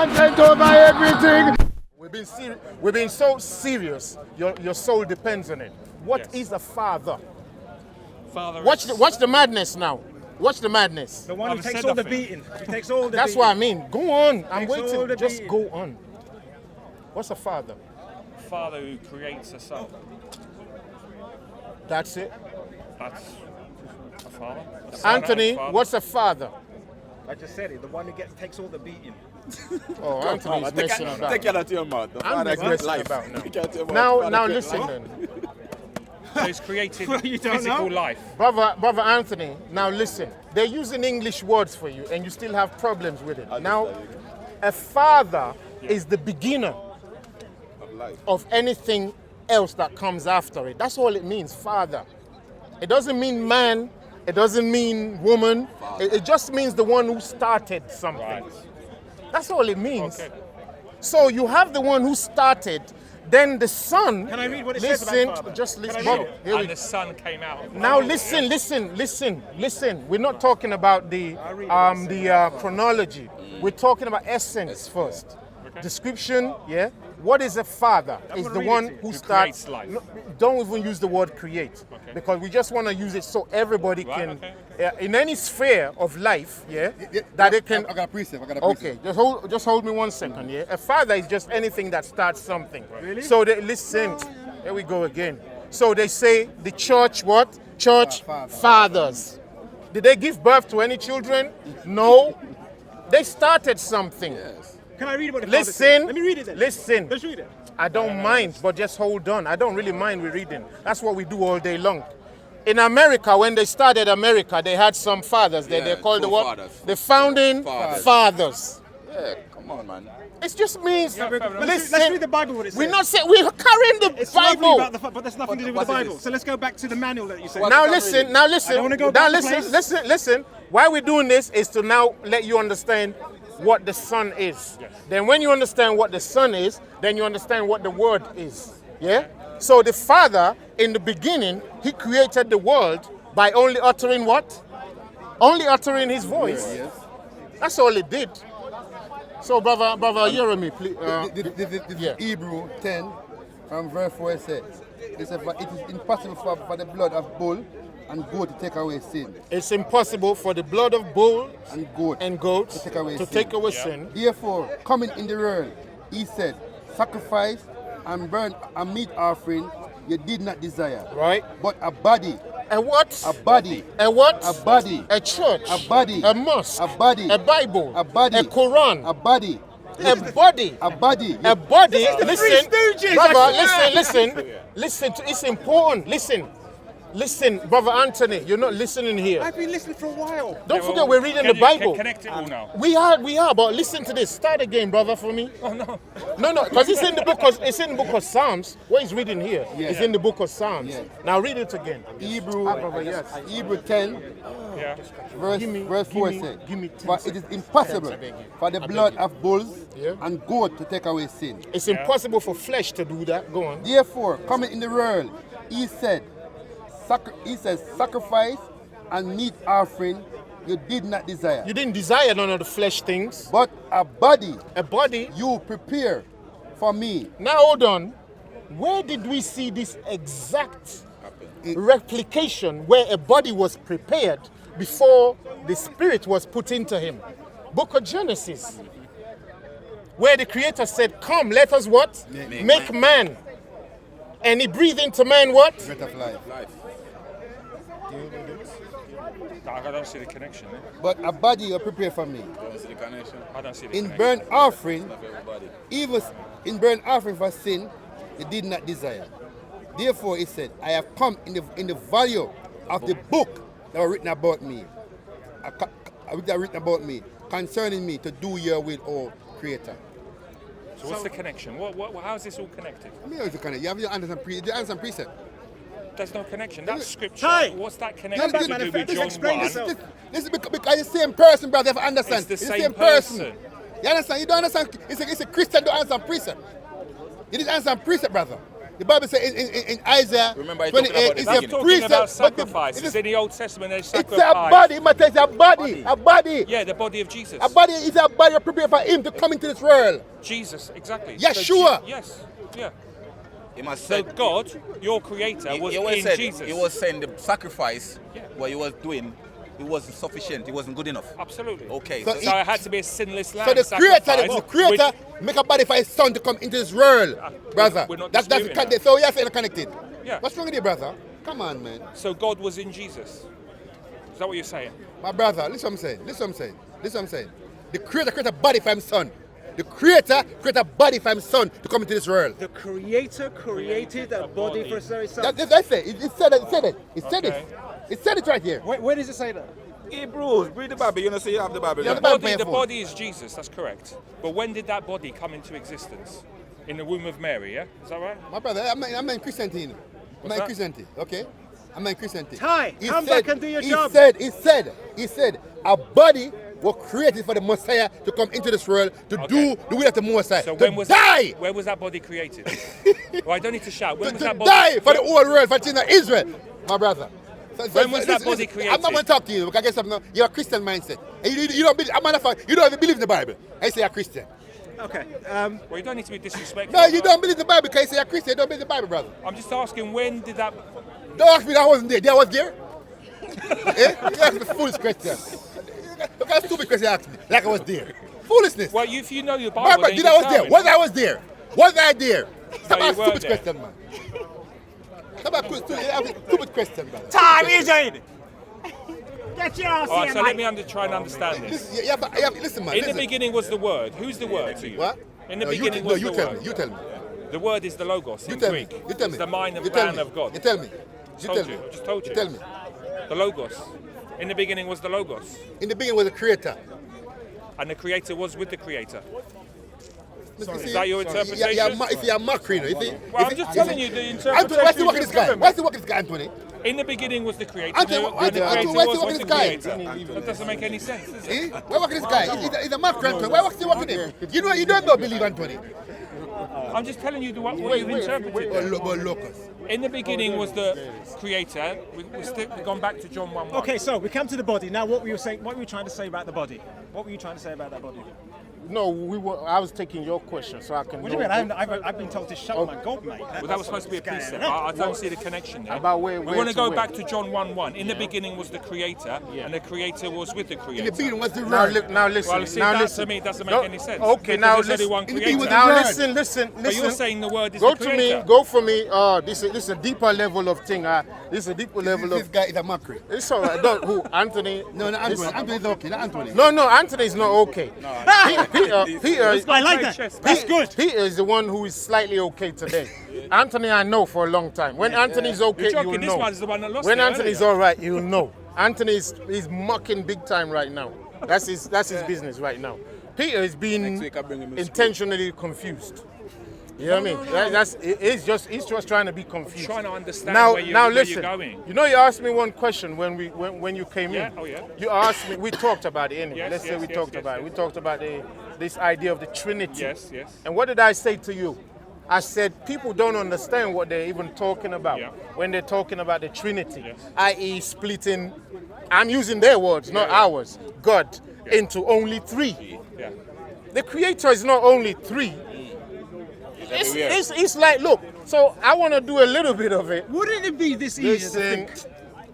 content over everything. We've been so serious. Your soul depends on it. What is a father? Father. Watch the madness now. Watch the madness. The one who takes all the beating. He takes all the That's beating. what I mean. Go on. I'm Takes all waiting. the Just beating. go on. What's a father? Father who creates a son. That's it. That's a father. A son Anthony, and a father. what's a father? I just said it. The one who takes all the beating. Oh, Anthony's messing about. Take it out of your mouth. The I'm father just creates messing life. about now. Take it out of your mouth. Now Father creates listen life. then. So he's created Well, you don't physical know. life. Brother Anthony, now listen. They're using English words for you and you still have problems with it. Now, a father is the beginner Of life. of anything else that comes after it. That's all it means, father. It doesn't mean man, it doesn't mean woman. It just means the one who started something. Right. That's all it means. Okay. So you have the one who started, then the son. Can I read what it says about listen, father? just Can I listen. read Bob, it? here we And the son came out. Now listen. We're not talking about the chronology. We're talking about essence first. Description, yeah. What is a father? Is gonna the read it one to you. who Who starts. creates life. No, don't even use the word create, because we just want to use it so everybody Right, can, okay. in any sphere of life, yeah, that it can. I got a precept. Okay, just hold me 1 second, yeah. A father is just anything that starts something. Really? So they listen. Here we go again. So they say the church what? Church fathers. Did they give birth to any children? No. They started something. Can I read what the father Listen. said? Let me read it then. Listen. Let's read it. I don't mind, but just hold on. I don't really mind with reading. That's what we do all day long. In America, when they started America, they had some fathers there. Yeah, They're called the what? forefathers. The founding fathers. Yeah, come on, man. It just means, Let's read the Bible what it says. we're not saying, we're carrying the It's lovely Bible. about the but there's nothing to do with the what is Bible. this? So let's go back to the manual that you said. Now What listen, reading? now I listen, don't wanna go now back to listen, place. listen. Why we're doing this is to now let you understand what the Son is. Then when you understand what the Son is, then you understand what the Word is. Yeah? So the Father, in the beginning, He created the world by only uttering what? Only uttering His voice. Yes. That's all it did. So brother Jeremy, please. This yeah. is Hebrew 10 from verse 4 it says, it is impossible for the blood of bull and goat to take away sin. It's impossible for the blood of bulls And goats and goats to take away sin. sin. Therefore, coming in the world, he said, sacrifice and burn a meat offering you did not desire. Right? But a body, A what? a body, A what? a body, A church. a body, A mosque. a body, A Bible. a body, A Quran. a body, A body. a body. A body. the Listen, Three Stooges, brother. I Listen. It's important. Listen, brother Anthony. You're not listening here. I've been listening for a while. Don't forget we're reading the Bible. Connect it all now. We are. But listen to this. Start again, brother, for me. Oh no. No, because it's in the book of Psalms. What he's reading here is in the book of Psalms. Yeah. Now read it again. Hebrew, brother, yes. Hebrew 10, Yeah. verse 4 says, give me 10 for it is impossible for the blood of bulls Yeah. and goat to take away sin. It's impossible for flesh to do that. Go on. Therefore, coming in the world, he says, sacrifice and meat offering you did not desire. You didn't desire none of the flesh things. But a body A body. you prepare for me. Now hold on. Where did we see this exact replication where a body was prepared before the spirit was put into him? Book of Genesis. Where the creator said, come, let us what? Make man. And he breathed into man what? Breath of life. I don't see the connection. Eh? But a body you prepare for me. I don't see the In connection. burnt offering, even in burnt offering for sin, you did not desire. Therefore, he said, I have come in the value of the book that was written about me. Written about me, concerning me to do your will, O Creator. So what's the connection? How is this all connected? I mean, you have your answer and precept. There's no connection. That's scripture. Hey! What's that Come connection back, to man, do with just John explain 1? yourself. This is because it's the same person, brother. You have to understand. It's the It's same person. You understand? You don't understand. It's a Christian don't understand precept. You need to understand precept, brother. The Bible says in Isaiah Remember, I 28, talking it's about a the Talking precept. about but sacrifices. In the Old Testament, there's it's sacrifice. a body, but it's a body. A body. Yeah, the body of Jesus. A body is a body prepared for him to come into this world. Jesus, exactly. Yeshua. Yes, yeah. He must So say, God, your creator, was in Jesus. He was saying the sacrifice, Yeah. what he was doing, it wasn't sufficient. It wasn't good enough. Absolutely. Okay. So So, So it had to be a sinless lamb. So the sacrificed, creator make a body for his son to come into this world, brother. we're not That's disputing that. so you're saying connected. Yeah. What's wrong with you, brother? Come on, man. So God was in Jesus. Is that what you're saying? My brother, listen what I'm saying. The creator created a body for his son. The creator created a body for his son to come into this world. The creator created a body for his very son. That's it. It said it. It said Okay. it. It said it right here. Where does it say that? Hebrews, read the Bible. You know, say you have the Bible. Yeah, there. the Bible. The phone. body is Jesus, that's correct. But when did that body come into existence? In the womb of Mary, yeah? Is that right? My brother, I'm in Christianity. I'm in that? Christianity, okay? I'm in Christianity. Ty, come back and do your job. He said, a body was created for the Messiah to come into this world to do the will of the Messiah. So to when was die! Where was that body created? Well, I don't need to shout. When was To that body? die for the whole world, for children of Israel, my brother. When was that body created? I'm not going to talk to you because I guess you have a Christian mindset. And you don't believe, I'm a matter of fact, you don't even believe in the Bible. I say you're a Christian. Okay. Well, you don't need to be disrespectful. No, you don't believe the Bible because you say you're a Christian. You don't believe the Bible, brother. I'm just asking, when did that... Don't ask me that I wasn't there. Did I was there? Eh? You ask me foolish question. Look how stupid question you asked me. Like I was there. Foolishness. Well, if you know your Bible, Bible, then did you I was tell there? me. Was I was there? Was I there? Stop you asking weren't stupid there. question, man. Stop asking stupid question, man. Time is it? Get your ass All right, here, so let mate. me try and understand this. Listen, man. In the listen. beginning was the Word. Who's the Word to you? What? In the No, beginning you was the tell Word. me. You tell me. The Word is the Logos You in tell me. Greek. You tell me. It's the mind You of tell man me. of God. You tell me. You Told tell you. me. I just told you. Tell me. The Logos. In the beginning was the Logos. In the beginning was the creator. And the Creator was with the Creator. Sorry. Is that your interpretation? If you're mockery, you see? Well, I'm just telling you the Anthony, interpretation. what's the work of this you've guy? given me. What's the work of this guy, Anthony? In the beginning was the Creator. Anthony, and the Anthony, Creator what's the was work of with this the guy? Creator. That doesn't make any sense, does it? Eh? Where work this guy? He's a mockery, Anthony. Where work him? You don't believe Anthony. I'm just telling you what you've interpreted. But locust. In the beginning was the Creator. We've gone back to John 1:1. Okay, so we come to the body. Now, what were you saying? What were you trying to say about the body? What were you trying to say about that body? No, I was taking your question so I can. What do you mean? I've been told to shut my gob, mate. Well, that was supposed to be a precept. I don't see the connection there. About where we want to to go where? back to John 1:1. In the beginning was the Creator, and the Creator was with the In the Creator. beginning was the Now, word. now listen. Well, see, now that listen. to me doesn't make No, any sense. Okay, because now there's only listen. one In the beginning was Creator. the Now word. listen. But you're saying the word is Go the to me. Creator. Go for me. This is a deeper level of thing. This is a deeper level This of. guy is a mockery. It's all right. Don't, who? Anthony? No, Anthony. Anthony's okay. Not Anthony. No, Anthony's not okay. Peter, I like that. Chest. That's good. Peter is the one who is slightly okay today. Anthony, I know for a long time. When Anthony's okay, You're you'll joking, this know. one's the one that lost When it Anthony's earlier. all right, you'll know. Anthony's mocking big time right now. That's his business right now. Peter is being Next week I bring him in intentionally confused. You know what I mean? He's just trying to be confused. Trying to understand now, where now you're listen. going. You know, you asked me one question when you came Yeah? in. Oh, yeah. You asked me. We talked about it anyway. Yes, Let's say yes, we yes, talked yes, about it. yes. We talked about this idea of the Trinity. Yes, yes. And what did I say to you? I said people don't understand what they're even talking about Yeah. when they're talking about the Trinity, Yes. i.e., splitting. I'm using their words, not ours. God into only three. Yeah. The Creator is not only three. It's like, look, so I want to do a little bit of it. Wouldn't it be this easy to Listen. think?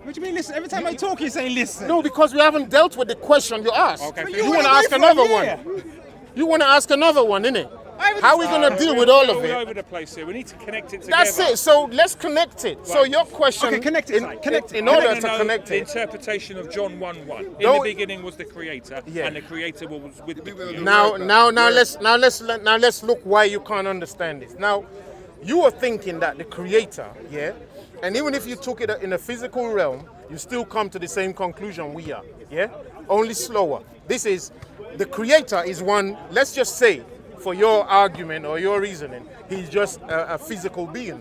What do you mean listen? Every time I talk, you say listen. No, because we haven't dealt with the question you asked. Okay, But you You went want to away ask for a another year. one. You want to ask another one, innit? I How are we going to deal with all of We're all it? over the place here. We need to connect it together. That's it. So let's connect it. So Right. your question, Okay, connect it, Si, connect it. in order No, to no, connect the it. interpretation of John 1:1. In the Don't- beginning was the Creator, Yeah. and the Creator was with the Creator. Now let's look why you can't understand this. Now, you are thinking that the Creator, yeah, and even if you took it in a physical realm, you still come to the same conclusion we are, yeah, only slower. This is the Creator is one. Let's just say, for your argument or your reasoning, he's just a physical being.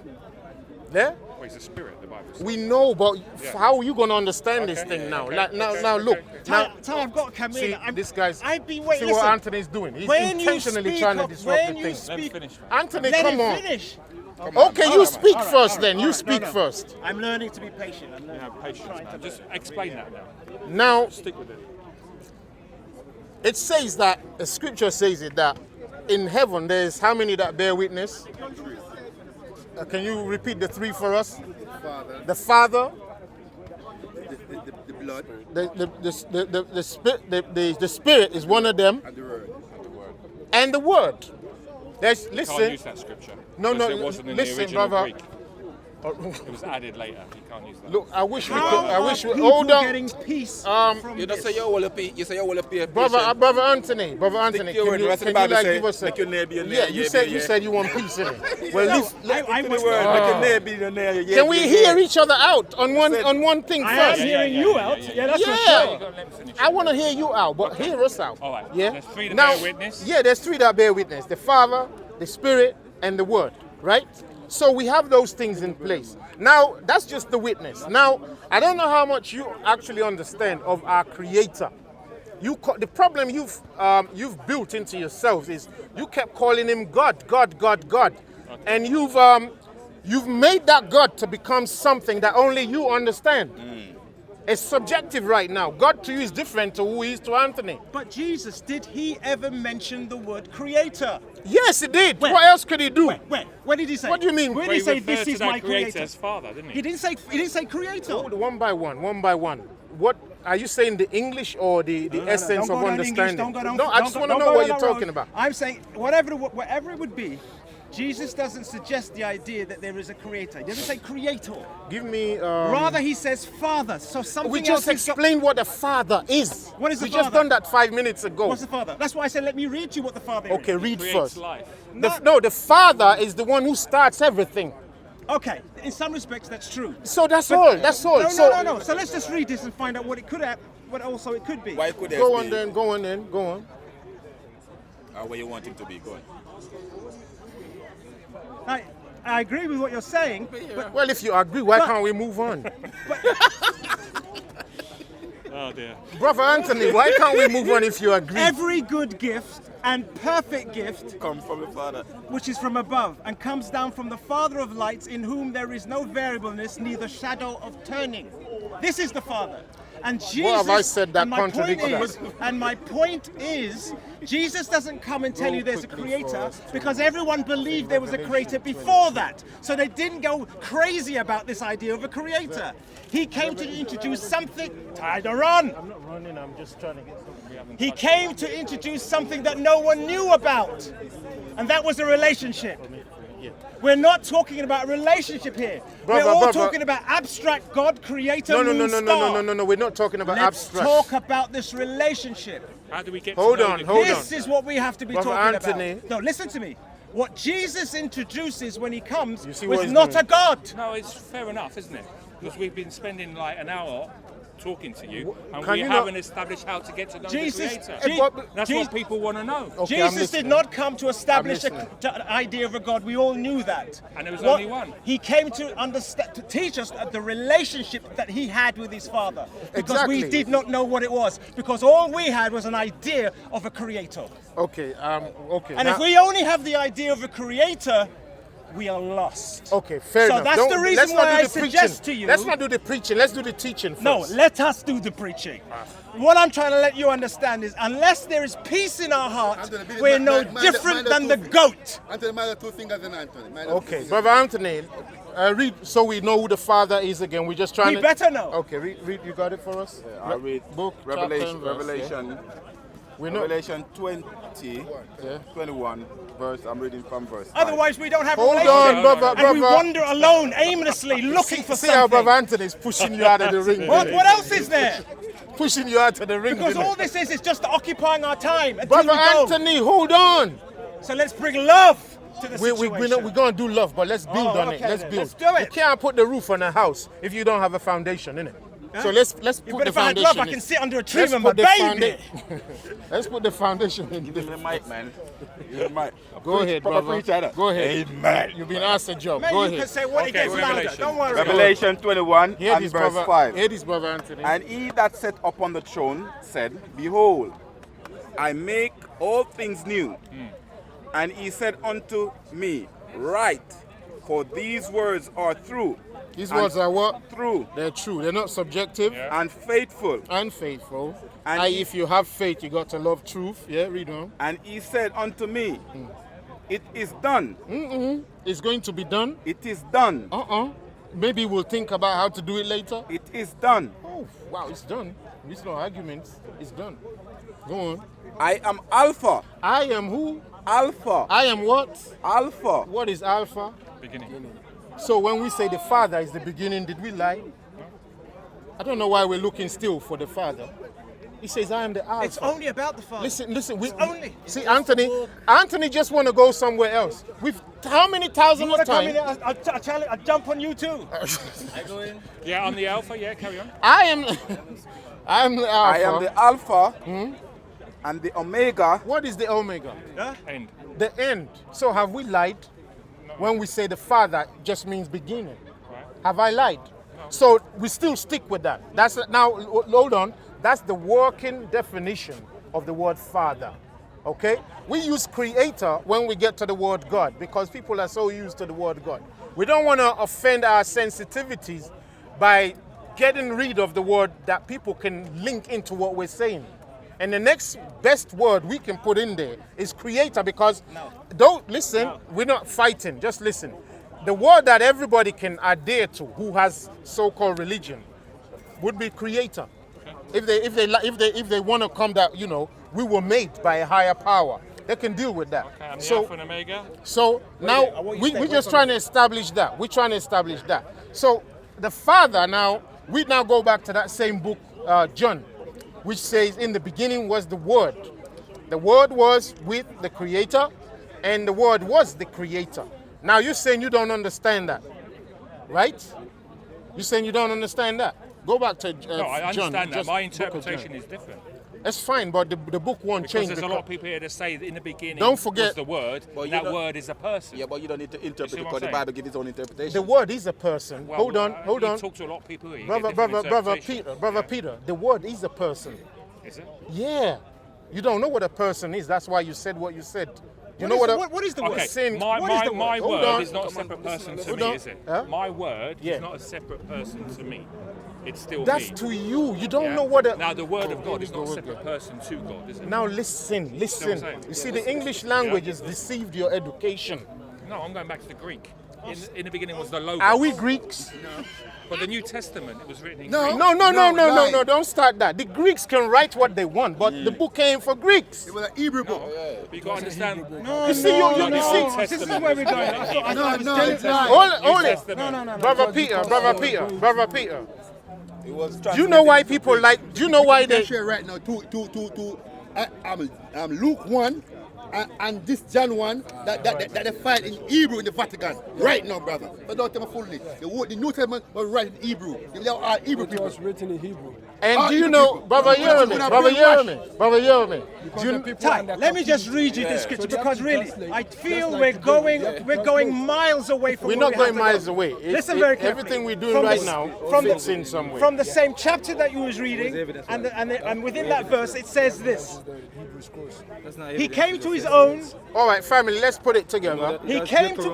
Yeah. Oh, he's a spirit, the Bible says. We know, but how are you going to understand this thing now? okay, Like, okay, now, look. okay. Now, Ty, I've got to come see, in. this guy's. I've been waiting. See what Listen, Anthony's doing. He's when you intentionally speak trying to up- disrupt when the you thing. Let me speak- finish. Anthony, Let come him on. finish. Okay, you speak first then. You speak first. I'm learning to be patient. I'm learning. Have patience, man. Just explain that now. Now, Stick with it. it says that, the scripture says it, that in heaven there's how many that bear witness? Can you repeat the three for us? The Father, The blood the Spirit is one of them, and the word. and the Word. There's, Can't listen, use that scripture. No, because no, it wasn't in listen, the original brother. Greek. It was added later. You can't use that. look, I wish we could, How I wish we, are people hold on. getting peace from You don't this? say you will pay. You say you will pay. Brother Anthony, Stick to your can word. you, That's what can the you Bible like say. give us a... Make your neighbor your Yeah, neighbor, you yeah, said yeah. you said you want peace in it. Well, No, listen, I The must word. Make your neighbor your neighbor. Yeah, can we yeah, hear yeah. each other out on one thing I am first? hearing you out. Yeah, that's for Yeah. sure. You gotta let me finish. I want to hear you out, but hear us out. All right. Yeah. There's three that now, bear witness. Yeah, there's three that bear witness: the Father, the Spirit, and the Word. Right. So we have those things in place. Now that's just the witness. Now I don't know how much you actually understand of our Creator. The problem you've built into yourselves is you kept calling him God, God, God, God, and you've made that God to become something that only you understand. It's subjective right now. God to you is different to who he is to Anthony. But Jesus, did he ever mention the word creator? Yes, he did. Where? What else could he do? Where? What did he say? What do you mean? Where Well, did he he say this referred to is that my creator creator? as father, didn't he? He didn't say creator. One by one. What are you saying? The English or the essence Don't of go down English, understanding? don't go down- No, I don't just go- want to don't know go what down you're that road. talking about. I'm saying whatever it would be, Jesus doesn't suggest the idea that there is a creator. He doesn't say creator. Give me. Rather, he says father. So something we else just has got- explained what a father is. What is a we just father? done that 5 minutes ago. What's the father? That's why I said let me read you what the father is. Okay, read Creates first. life. The father is the one who starts everything. Okay, in some respects that's true. So that's all. That's all. No, so no. So let's just read this and find out what it could have, what also it could be. Why could Go there on be? then. Go on then. Go on. Where you want him to be? Go on. I agree with what you're saying, but Well, if you agree, why can't we move on? Oh dear. Brother Anthony, why can't we move on if you agree? every good gift and perfect gift Come from the Father. which is from above and comes down from the Father of lights, in whom there is no variableness, neither shadow of turning. This is the Father. And Jesus, have I said that and my point contradicts is, and my point is, Jesus doesn't come and tell you there's a creator because everyone believed there was a creator before that. So they didn't go crazy about this idea of a creator. He came to introduce something. Tied or run. I'm not running, I'm just trying to get something. He came to introduce something that no one knew about, and that was a relationship. We're not talking about a relationship here. Brother, We're all brother. talking about abstract God, creator, No, moon, star. no. We're not talking about Let's abstract. talk about this relationship. How do we get Hold to know on, the hold This is what we have to be Brother talking Anthony. about. No, listen to me. What Jesus introduces when he comes You see what was he's not doing? a God. No, it's fair enough, isn't it? Because we've been spending like an hour talking to you, and Can we you not- haven't established how to get to know Jesus- the Creator. Hey, but- That's what people want to know. Okay, I'm Jesus did listening. not come to establish I'm listening. an idea of a God. We all knew that. And there was only one. He came to understand, to teach us the relationship that he had with his Father. Because we Exactly. did not know what it was. Because all we had was an idea of a creator. Okay, okay. And now- if we only have the idea of a creator, we are lost. Okay, fair So enough. that's the reason let's not why do I the suggest preaching. to you- Let's not do the preaching. Let's do the teaching first. No, let us do the preaching. What I'm trying to let you understand is, unless there is peace in our heart, Anthony, be- we're mind- no mind- different mind than the the two- goat. Anthony, mind the two fingers in Anthony. Mind the two Okay, fingers. Brother Anthony, read so we know who the Father is again. We're just trying We to. better know. Okay, read. You got it for us? I read book, Revelation, chapter, and verse, Revelation, We're not. Revelation 20, 21, verse. I'm reading from verse 5. Otherwise, we don't have a Hold relationship. on, brother, And we brother. wander alone, aimlessly, looking for See how something. Brother Anthony's pushing you out of the ring. What else is there? Pushing you out of the ring. Because isn't all it? this is just occupying our time until Brother we go. Anthony, hold on. So let's bring love to the We're situation. going to do love, but let's build on it. okay Let's then. build. Let's do it. You can't put the roof on a house if you don't have a foundation in it. So let's Yeah, put but the if I had foundation. love, I can sit under a tree Let's with my put the baby. Let's put the foundation in. Give me the mic, man. Give me the mic. Go ahead, Proper brother. preacher, Go ahead. Amen. You've been asked a job. Man, Go you ahead. can say what it Okay, gets louder. Revelation. Don't worry. Revelation 21 Hear and this, verse brother. 5. Hear this, brother Anthony. And he that sat upon the throne said, Behold, I make all things new. And he said unto me, Write, For these words are true. These words are what? True They're true. They're not subjective. Yeah. and faithful. And faithful. And And if you have faith, you got to love truth. Yeah, read on. And he said unto me, it is done. It's going to be done. It is done. Maybe we'll think about how to do it later. It is done. Oh, wow, it's done. There's no arguments. It's done. Go on. I am Alpha. I am who? Alpha. I am what? Alpha. What is Alpha? Beginning. So when we say the Father is the beginning, did we lie? I don't know why we're looking still for the Father. He says, I am the Alpha. It's only about the Father. Listen. only. See, Anthony just want to go somewhere else. With how many thousands You want of to come in times? there? I'll jump on you too. Yeah, I'm the Alpha. Yeah, carry on. I am the Alpha. I am the Alpha and the Omega. What is the Omega? End. The end. So have we lied when we say the Father just means beginning? Right. Have I lied? So we still stick with that. That's now. Hold on. That's the working definition of the word Father. Okay? We use Creator when we get to the word God because people are so used to the word God. We don't want to offend our sensitivities by getting rid of the word that people can link into what we're saying. And the next best word we can put in there is Creator because don't listen, we're not fighting, just listen. The word that everybody can adhere to who has so-called religion would be Creator. If they want to come that, we were made by a higher power, they can deal with that. Okay, I'm the Alpha and Omega. So now we're just trying to establish that. We're trying to establish that. So the Father now, we now go back to that same book, John, which says in the beginning was the Word. The Word was with the Creator, and the Word was the Creator. Now you're saying you don't understand that, right? You're saying you don't understand that. Go back to No, I John. understand that. Just My book of John. interpretation is different. That's fine, but the book won't Because change. there's a lot of people here that say that in the beginning Don't forget- was the Word, Well, and you that don't- word is a person. Yeah, but you don't need to interpret see what because I'm the saying? Bible gives its own interpretation. The Word is a person. Well, hold on. You talk to a lot of people here. You get Brother different interpretations. Peter, Yeah. Peter, the Word is a person. Is it? Yeah. You don't know what a person is. That's why you said what you said. You know what is the word? Okay, Sin- my what is the my word? Hold word on. is not a separate person to Hold me, on. is it? Huh? My word Yeah. is not a separate person to me. It's still That's me. to you. You don't Yeah? know what a... Now, the Word of Oh, God is here we not a go separate again. person to God, is it? Now listen. saying? You see, the English language has deceived your education. No, I'm going back to the Greek. In the beginning was the Logos. Are we Greeks? But the New Testament, it was written in No. Greek. No, don't start that. The Greeks can write what they want, but the book came for Greeks. It was an Hebrew book. But you got to understand. You see, you see, New This is Testament where we're was going. written in Hebrew. No, it's not. Hold it. Testament. No. Brother Peter. It was Do you know why people like? Do you know why I they? share right now I'm Luke 1 and this John 1 that they fight in Hebrew in the Vatican right now, brother. But don't tell me fully. The New Testament was written in Hebrew. They are Hebrew It people. was written in Hebrew. And do you know, Brother Jeremy? Do you, Ty, let me just read you this scripture because really, I feel we're going miles away from we're where not we going have to miles go. away. Listen very carefully. Everything we're doing From right the- now from fits the- in some way. From the same chapter that you was reading, and within that verse it says this: He came to his own. All right, family, let's put it together. He came to.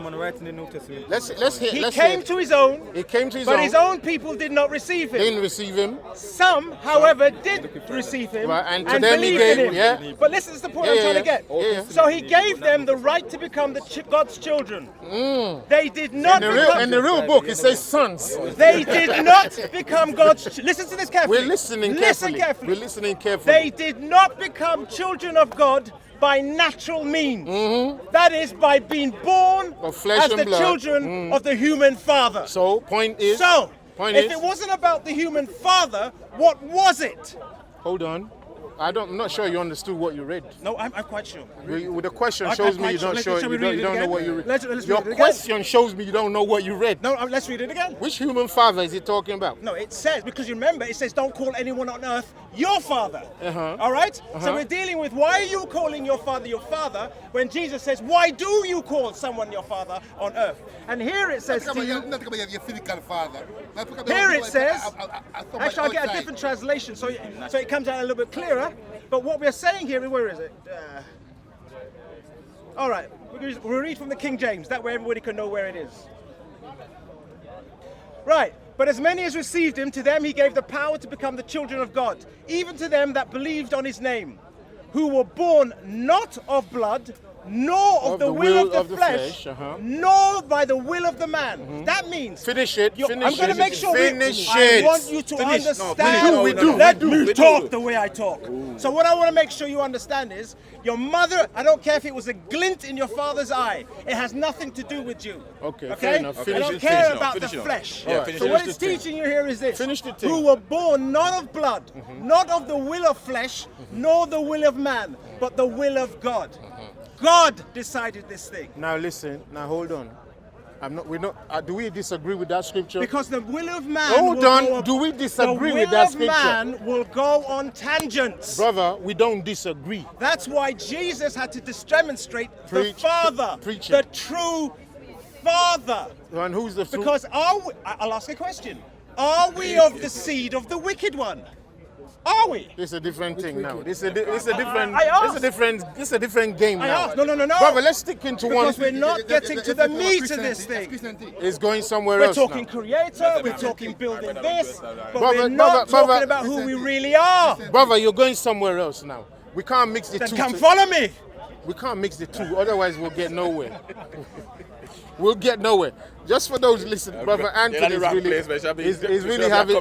Let's hear. He Let's came hear. to his own, He came to his but own. his own people did not receive him. Didn't receive him. Some, however, did receive him Right, and to them he believed in gave, him. yeah. But listen, this is the point Yeah, I'm yeah, trying to get. yeah. Yeah. So he gave them the right to become God's children. They did not become. In the real book, it says sons. They did not become God's. Listen to this carefully. We're listening Listen carefully. carefully. We're listening carefully. They did not become children of God by natural means. That is, by being born Of flesh as and the blood. children of the human father. So, point is. So, Point if is. it wasn't about the human father, what was it? Hold on. I'm not sure you understood what you read. No, I'm quite sure. The question I'm shows me quite you sure. don't Let's- show shall we you don't, read you it don't know again? what you read. Let's Your read it again. question shows me you don't know what you read. No, let's read it again. Which human father is he talking about? No, it says, because you remember, it says, don't call anyone on earth your father. All right? So we're dealing with, why are you calling your father, when Jesus says, why do you call someone your father on earth? And here it says to you, Not about your physical father. here it says, actually I'll get a different translation so it comes out a little bit clearer. But what we're saying here, where is it? All right, we'll read from the King James. That way everybody can know where it is. Right. But as many as received him, to them he gave the power to become the children of God, even to them that believed on his name, who were born not of blood, nor of the will of the flesh, nor by the will of the man. That means... Finish it. I'm going to make sure Finish I it. want you to understand. Let me talk the way I talk. So what I want to make sure you understand is, your mother, I don't care if it was a glint in your father's eye, it has nothing to do with you. Okay, fair enough. I don't care about the flesh. So what it's teaching you here is this. Finish the thing. Who were born not of blood, not of the will of flesh, nor the will of man, but the will of God. God decided this thing. Now listen. Now hold on. Do we disagree with that scripture? Because the will of man. Hold on. Do we disagree with that scripture? The will of man will go on tangents. Brother, we don't disagree. That's why Jesus had to demonstrate the Father, the true Father. And who's the true? Because I'll ask a question. Are we of the seed of the wicked one? Are we? This is a different thing now. This is a different game now. I asked. No. Brother, let's stick into one. Because we're not getting to the meat of this thing. It's going somewhere We're else talking now. Creator, we're talking building this, but we're not talking about who we really are. Brother, you're going somewhere else now. We can't mix the two. Then come follow me. We can't mix the two, otherwise we'll get nowhere. We'll get nowhere. Just for those listening, Brother Anthony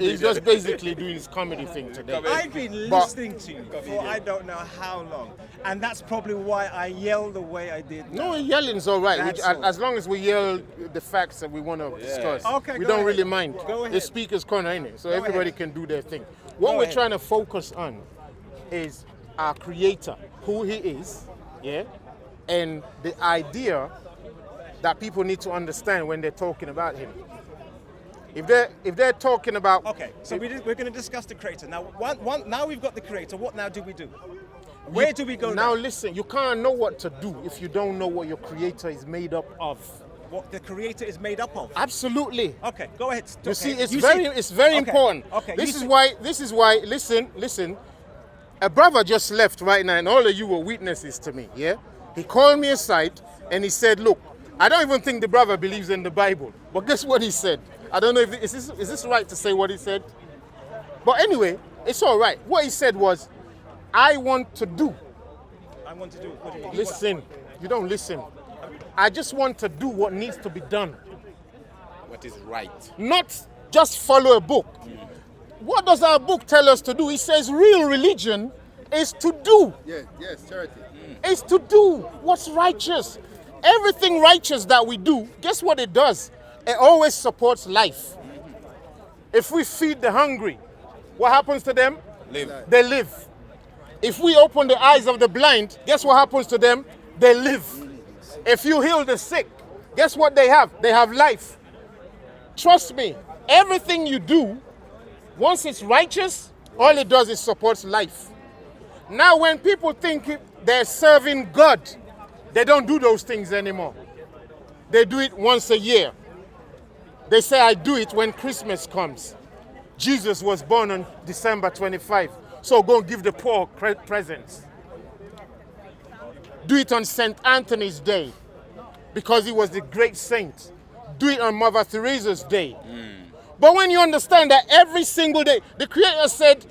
he's just basically doing his comedy thing today. I've been listening to you for I don't know how long, and that's probably why I yelled the way I did. No, yelling's all right. As long as we yell the facts that we want to discuss, we don't really mind. Go ahead. The speaker's corner, ain't it? So everybody can do their thing. What we're trying to focus on is our Creator, who He is, and the idea that people need to understand when they're talking about Him. If they're talking about... Okay, so we're going to discuss the Creator. Now, now we've got the Creator, what now do we do? Where do we go now? Now listen, you can't know what to do if you don't know what your Creator is made up of. What the Creator is made up of? Absolutely. Okay, go ahead. You see, it's very important. Okay. This is why, listen, a brother just left right now, and all of you were witnesses to me, yeah? He called me aside, and he said, look, I don't even think the brother believes in the Bible. But guess what he said? I don't know if is this right to say what he said? But anyway, it's all right. What he said was, I want to do. I want to do. What do you mean? Listen, you don't listen. I just want to do what needs to be done. What is right? Not just follow a book. What does our book tell us to do? It says real religion is to do. Yes, charity. Is to do what's righteous. Everything righteous that we do, guess what it does? It always supports life. If we feed the hungry, what happens to them? They live. If we open the eyes of the blind, guess what happens to them? They live. If you heal the sick, guess what they have? They have life. Trust me, everything you do, once it's righteous, all it does is supports life. Now when people think they're serving God, they don't do those things anymore. They do it once a year. They say, I do it when Christmas comes. Jesus was born on December 25, so go and give the poor presents. Do it on St. Anthony's Day, because he was the great saint. Do it on Mother Teresa's Day. But when you understand that every single day, the Creator said,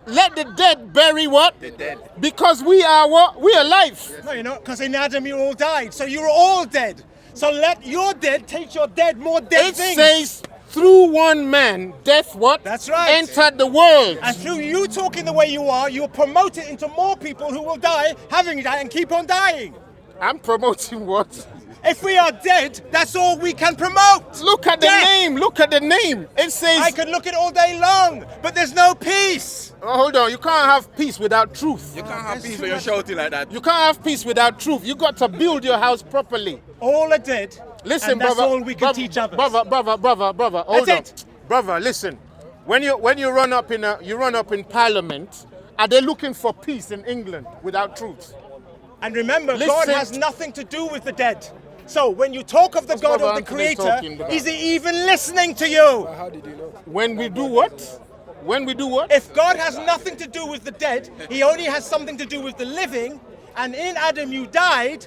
let the dead bury what? The dead. Because we are what? We are life. No, you're not, because in Adam you all died, so you're all dead. So let your dead take your dead, more dead things. It says, through one man, death what? That's right. Entered the world. And through you talking the way you are, you'll promote it into more people who will die, having died, and keep on dying. I'm promoting what? If we are dead, that's all we can promote. Look at the name. Look at the name. It says... I could look at it all day long, but there's no peace. Oh, hold on. You can't have peace without truth. You can't have peace when you're shouting like that. You can't have peace without truth. You got to build your house properly. All are dead. Listen, and that's brother, all we can teach others. Brother. Hold That's it. Brother, listen. When you run up in Parliament, are they looking for peace in England without truth? And remember, God has nothing to do with the dead. So when you talk of the God of the Creator, is He even listening to you? How did you know? When we do what? When we do what? If God has nothing to do with the dead, He only has something to do with the living, and in Adam you died,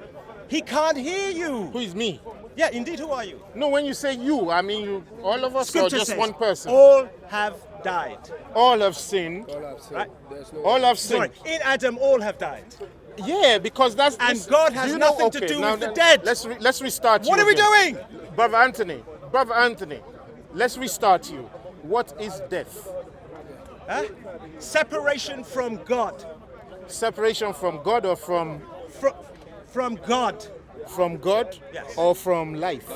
He can't hear you. Who is me? Yeah, indeed, who are you? No, when you say you, I mean you, all of us, Scripture or just says, one person? all have died. All have sinned. Right? All have sinned. Sorry, in Adam, all have died. Yeah, because that's... And God has nothing to do with the dead. Let's restart you. What are we again. doing? Brother Anthony, let's restart you. What is death? Huh? Separation from God. Separation from God or from... From God. From God? Yes. Or from life?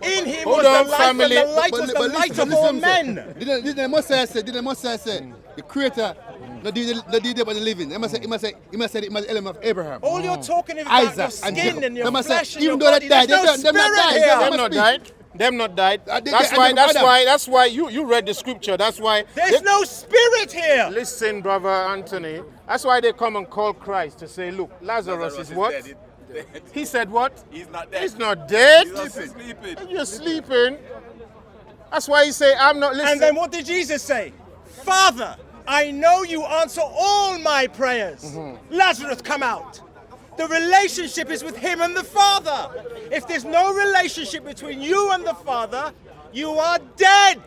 In him Hold was on, the life, family. and the light was the light of all men. Didn't the Messiah say, the Creator, no did but the living. He must say, it must the element of Abraham. All you're talking about your Isaac skin Jacob. and your They must flesh say, and your even though body. they died, There's no them not spirit died. here. Them not died. Them not died. That's why you read the scripture. That's why There's no spirit here. Listen, Brother Anthony. That's why they come and call Christ to say, look, Lazarus is what? Dead. He said what? He's not dead. He's not dead. He's sleeping. You're sleeping. That's why he say, I'm not listening. And then what did Jesus say? Father, I know you answer all my prayers. Lazarus, come out. The relationship is with him and the Father. If there's no relationship between you and the Father, you are dead.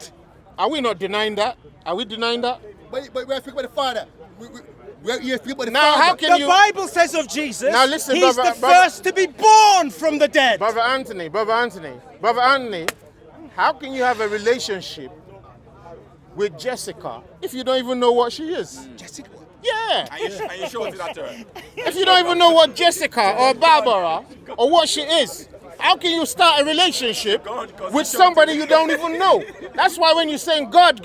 Are we not denying that? Are we denying that? But we are speaking about the Father. We are speaking about the Now, Father. how can The Bible says of Jesus, Now listen, he's brother- the brother- first to be born from the dead. Brother Anthony, how can you have a relationship with Jessica if you don't even know what she is? Jessica, Yeah. Are you sure it's not her? If you don't even know what Jessica or Barbara or what she is, how can you start a relationship with somebody you don't even know? That's why when you're saying God,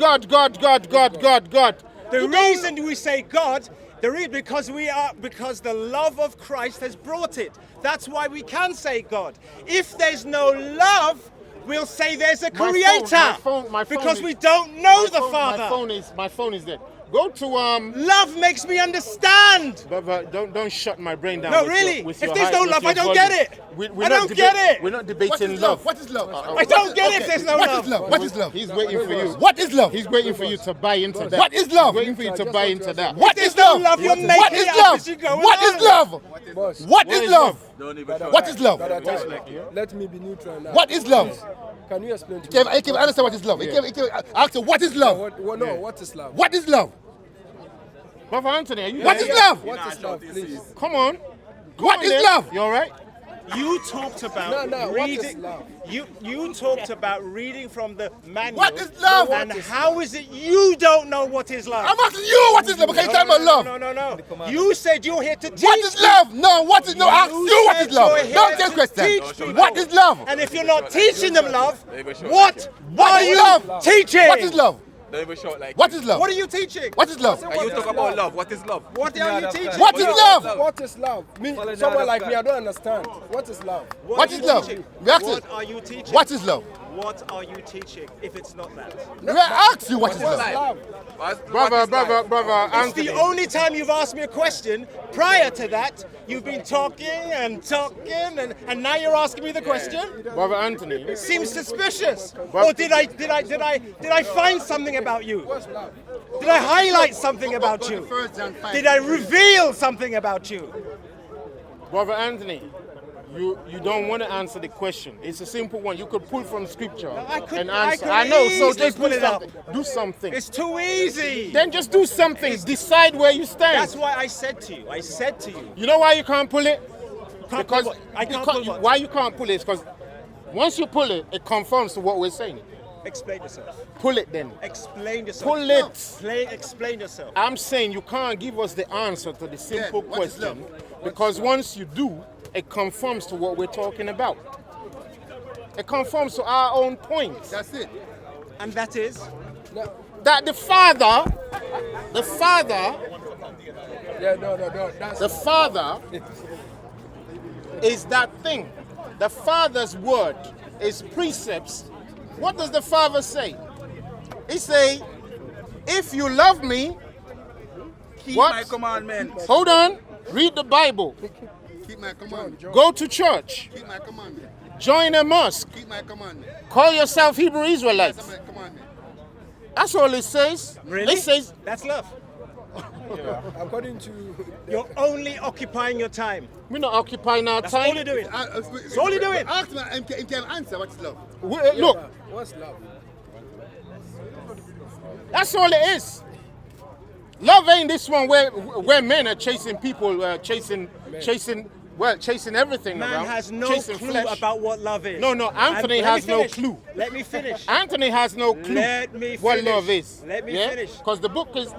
the reason we say God, because the love of Christ has brought it. That's why we can say God. If there's no love, we'll say there's a creator. my phone because is- we don't know my the phone- Father. My phone is dead. Go to Love makes me understand. But don't shut my brain down. No, with really. Your, with If your there's high- no with love, your I don't volume. get it. We're I not don't get it. We're not What debating is love. love? What is love? I don't get it if there's no What love. is love? What is love? He's waiting for you. What is love? He's waiting for you to buy into that. What is love? He's waiting for you to buy into that. What There's is no love? love, you're making What is it up love? as you go What is along. love? Boss, What is love? Don't even show. What is love? let me be neutral now. What is love? Can you explain to me? I can't understand what is love. I ask you, what is love? What is love? What is love? Brother Anthony, are you What there? is love? What is love, please? Come on. What is love? You all right? You talked about No, what is reading. love? You talked about reading from the manual. What is love? And how is it you don't know what is love? I'm asking you what is love. Okay, you talking about love. No. You said you're here to teach. What is love? No, what is no? Ask you what said is love. you're here Don't to take question. teach people. What is love? And if you're not teaching them love, What are is you love? teaching? What is love? Don't even show it like. What is love? What are you teaching? What is love? Are you talk about love? What is love? What are you teaching? What is love? What is love? Me, someone like me, I don't understand. What is love? What is love? We ask What you. are you teaching? What is love? What are you teaching if it's not that? We ask you what is love. Love. Brother It's Anthony. the only time you've asked me a question. Prior to that, you've been talking, and now you're asking me the question. Brother Anthony. Seems suspicious. Or did I find something about you? Did I highlight something about you? Did I reveal something about you? Brother Anthony, you don't want to answer the question. It's a simple one. You could pull from scripture and answer. I know, so easily just pull do it up. something. Do something. It's too easy. Then just do something. Decide where you stand. That's why I said to you. You know why you can't pull it? Can't Because pull what? I can't because pull what? why you can't pull it is because once you pull it, it conforms to what we're saying. Explain yourself. Pull it then. Explain yourself. Pull it. Explain yourself. I'm saying you can't give us the answer to the simple what is question love? because once you do, it conforms to what we're talking about. It conforms to our own points. That's it. And that is? That the Father, Yeah, no. That's the Father is that thing. The Father's word is precepts. What does the Father say? He say, if you love me, Keep what? my commandments. Hold on, read the Bible, Keep my commandment. go to church, Keep my commandment. join a mosque, Keep my commandment. call yourself Hebrew Israelites. That's my commandment. That's all it says. Really? It says, That's love. According to You're only occupying your time. We're not occupying our That's all time. you're doing. That's all you're doing. Ask me, and can answer what's love. Look, what's love? that's all it is. Love ain't this one where men are chasing people, chasing everything Man around. has no chasing clue flesh. about what love is. No, Anthony And let has me no finish. clue. Let me finish. Anthony has no clue Let me what finish. love is. Let me finish. Because the book is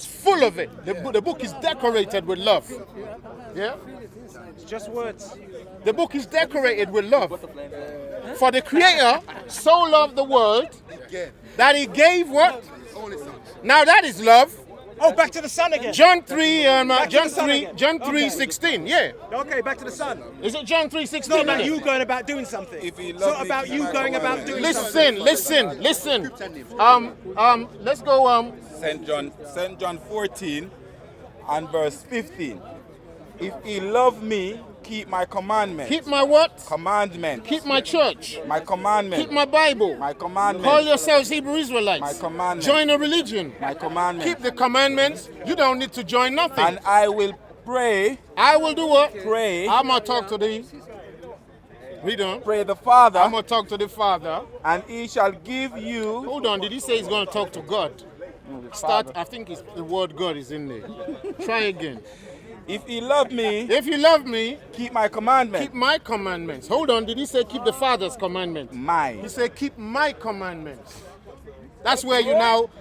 full of it. The book is decorated with love. Yeah. It's just words. The book is decorated with love. For the Creator so loved the world that He gave what? Now that is love. Oh, back to the sun again. John 3, Back to John the sun 3, again. John 3, Okay. 16. Yeah. Okay, back to the sun. Is it John 3, 16? It's not about you going about doing something. If he It's loved not me, about keep you my going about commandments. doing something. Listen. Let's go. St. John 14 and verse 15. If he love me, keep my commandments. Keep my what? Commandments. Keep my church. My commandments. Keep my Bible. My commandments. Call yourselves Hebrew Israelites. My commandments. Join a religion. My commandments. Keep the commandments. You don't need to join nothing. And I will pray. I will do what? Pray. I'm going to talk to thee. Read on. Pray the Father. I'm going to talk to the Father. And he shall give you. Hold on. Did he say he's going to talk to God? Start. I think the word God is in there. Try again. If he love me, If you love me, keep my commandments. keep my commandments. Hold on. Did he say keep the Father's commandments? Mine. He said keep my commandments. That's where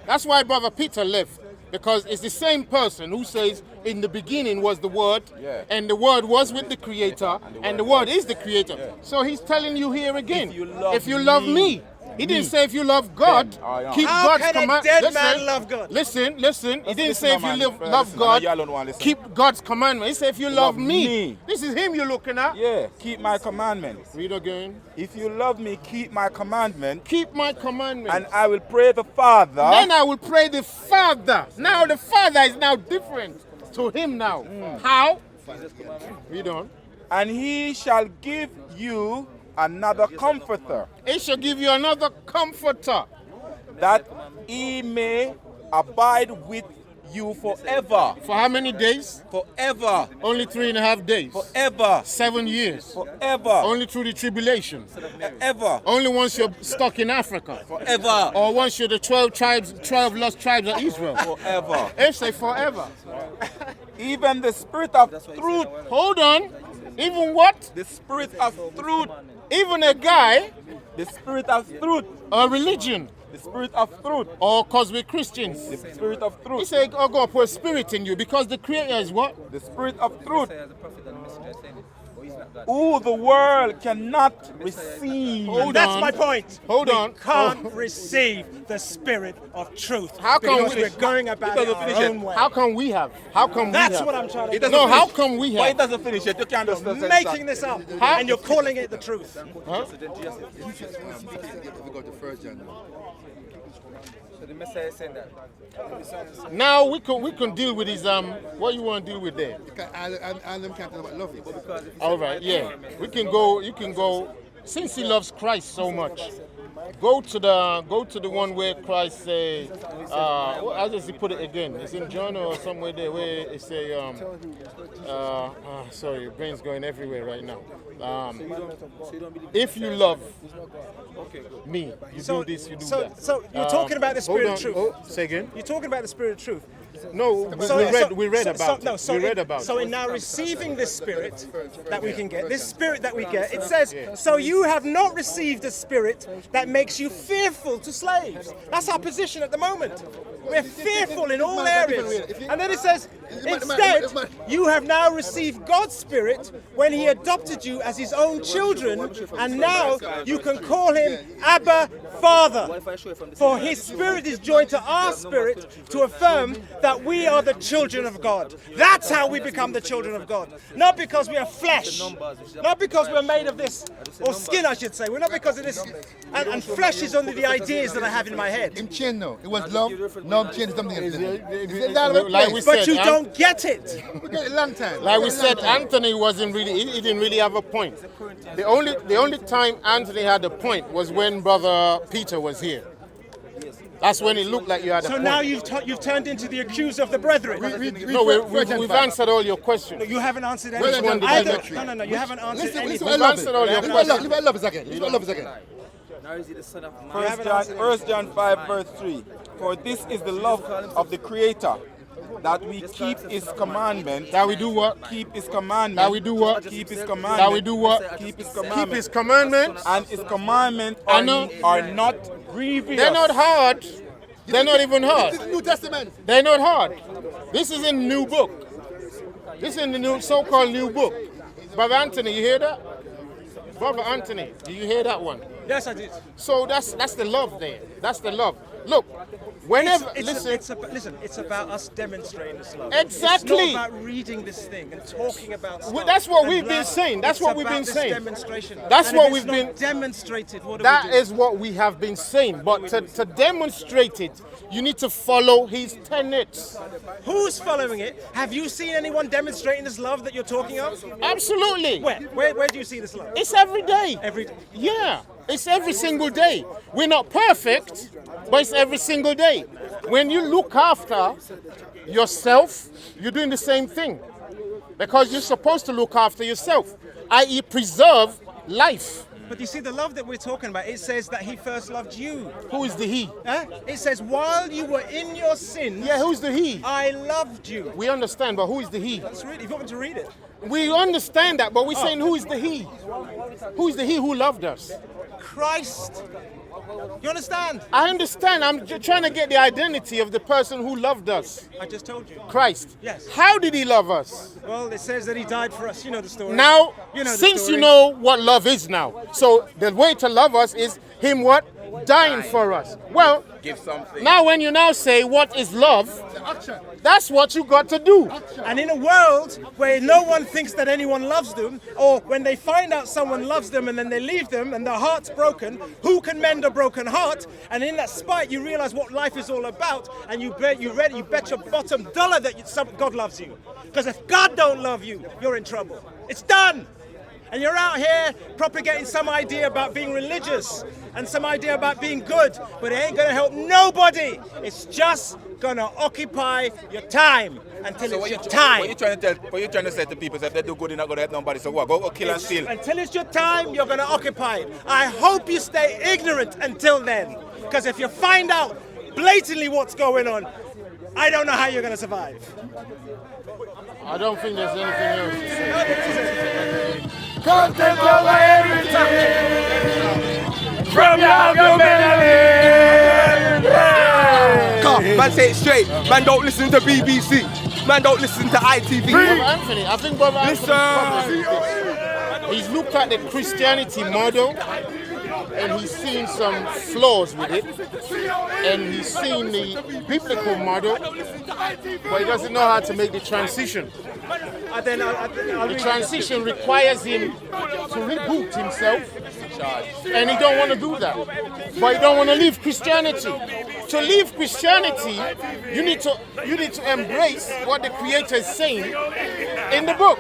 that's why Brother Peter left. Because it's the same person who says in the beginning was the Word, and the Word was with the Creator, and the Word is the Creator. So he's telling you here again, if you love me. He didn't say if you love God, keep How God's can a command. dead man love God? Listen. He didn't say if you love Listen, God, y'all don't want to listen. keep God's commandment. He said if you love me. me. This is him you're looking at. Yeah, keep my commandments. Read again. If you love me, keep my commandments. Keep my commandments. And I will pray the Father. Then I will pray the Father. Now the Father is now different to him now. How? Read on. And he shall give you another comforter, He shall give you another comforter. that he may abide with you forever. For how many days? Forever. Only 3.5 days. Forever. 7 years. Forever. Only through the tribulation. Forever. Only once you're stuck in Africa. Forever. Or once you're the 12 lost tribes of Israel. Forever. They say forever. Even the Spirit of truth. Hold on. Even what? The Spirit of truth. Even a guy, The Spirit of truth. a religion, The Spirit of truth. or cause we're Christians. The Spirit of He truth. said, oh God, put a spirit in you because the Creator is what? The Spirit of truth. Who the world cannot receive. Hold That's on. my point. Hold we on. can't Oh. receive the spirit of truth. How come because we- we're going about it our own way. How come we have? How come That's we have? what I'm trying to It do. doesn't No, finish. how come we Why it have? doesn't finish it? You can't just Making this up, How? and you're calling it the truth. Huh? We go to 1 John. So the Messiah is saying that. Now we can deal with his what you want to deal with there. And them can't talk about love is. All right, yeah. We can go. You can go. Since he loves Christ so much, go to the one where Christ say, how does he put it again? It's in John or somewhere there where it say, sorry, your brain's going everywhere right now. If you love me, you do this, you do that. So you're talking about the spirit of truth. Oh, say again. You're talking about the spirit of truth. No, we read about it. So We read about So it. in now receiving this spirit that we can get, this spirit that we get, it says, so you have not received a spirit that makes you fearful to slaves. That's our position at the moment. We're fearful in all areas. And then it says, instead, you have now received God's spirit when he adopted you as his own children, and now you can call him Abba, Father. For his spirit is joined to our spirit to affirm that we are the children of God. That's how we become the children of God. Not because we are flesh. Not because we're made of this, or skin I should say. We're not because of this. And flesh is only the ideas that I have in my head. Him change now. It was love. Now him change something else. Like we But said, you don't get it. We got a long time. Like we said, Anthony wasn't really. He didn't really have a point. The only time Anthony had a point was when Brother Peter was here. That's when it looked like you had a So point. now you've turned into the accuser of the brethren. No, we've answered all your questions. You haven't answered Which anything. one did I you don't- not No, you haven't answered Listen, anything. what love is. answered all your Leave what love is again. Leave what love is again. Now is he the son of man? 1 John 5 verse 3. For this is the love of the Creator, that we keep his commandment. That we do what? Keep his commandment. That we do what? Keep his commandment. That we do what? Keep his Keep commandment. his commandments. And his commandments I know. are not grievous. They're not hard. They're not even hard. This is New Testament. They're not hard. This is in the new book. This is in the new so-called new book. Brother Anthony, you hear that? Brother Anthony, do you hear that one? Yes, I did. So that's the love there. That's the love. Look, whenever Listen, it's about us demonstrating this love. Exactly. It's not about reading this thing and talking about stuff. That's what and we've been blah. saying. That's It's what we've about been this saying. Demonstration. That's And what if we've it's been not demonstrated. What do That we do? is what we have been saying. But to demonstrate it, you need to follow his tenets. Who's following it? Have you seen anyone demonstrating this love that you're talking of? Absolutely. Where do you see this love? It's every day. Every Yeah, it's every single day. We're not perfect, but it's every single day. When you look after yourself, you're doing the same thing. Because you're supposed to look after yourself, i.e. preserve life. But you see, the love that we're talking about, it says that he first loved you. Who is the he? Huh? It says, while you were in your sins, Yeah, who's the he? I loved you. We understand, but who is the he? Let's read it. If you want me to read it. We understand that, but we're saying who is the he? Who is the he who loved us? Christ. You understand? I understand. I'm trying to get the identity of the person who loved us. I just told you. Christ. Yes. How did he love us? Well, it says that he died for us. You know the story. Now, You know the since story. you know what love is now, so the way to love us is him what? Dying for us. Well, Give something. now when you now say what is love, that's what you got to do. And in a world where no one thinks that anyone loves them, or when they find out someone loves them and then they leave them and their heart's broken, who can mend a broken heart? And in that spite, you realize what life is all about, and you bet your bottom dollar that God loves you. Because if God don't love you, you're in trouble. It's done. And you're out here propagating some idea about being religious and some idea about being good, but it ain't gonna help nobody. It's just gonna occupy your time until it's your time. What you trying to say to people? If they do good, you're not going to help nobody. So what? Go kill and steal. Until it's your time, you're gonna occupy it. I hope you stay ignorant until then, because if you find out blatantly what's going on, I don't know how you're gonna survive. I don't think there's anything else to say. Come take over everything from your government. Come, man, say it straight. Man, don't listen to BBC. Man, don't listen to ITV. Brother Anthony, I think Brother Anthony's problem is this. He's looked at the Christianity model and he's seen some flaws with it, and he's seen the biblical model, but he doesn't know how to make the transition. The transition requires him to reboot himself, and he don't want to do that. But he don't want to leave Christianity. To leave Christianity, you need to embrace what the Creator is saying in the book.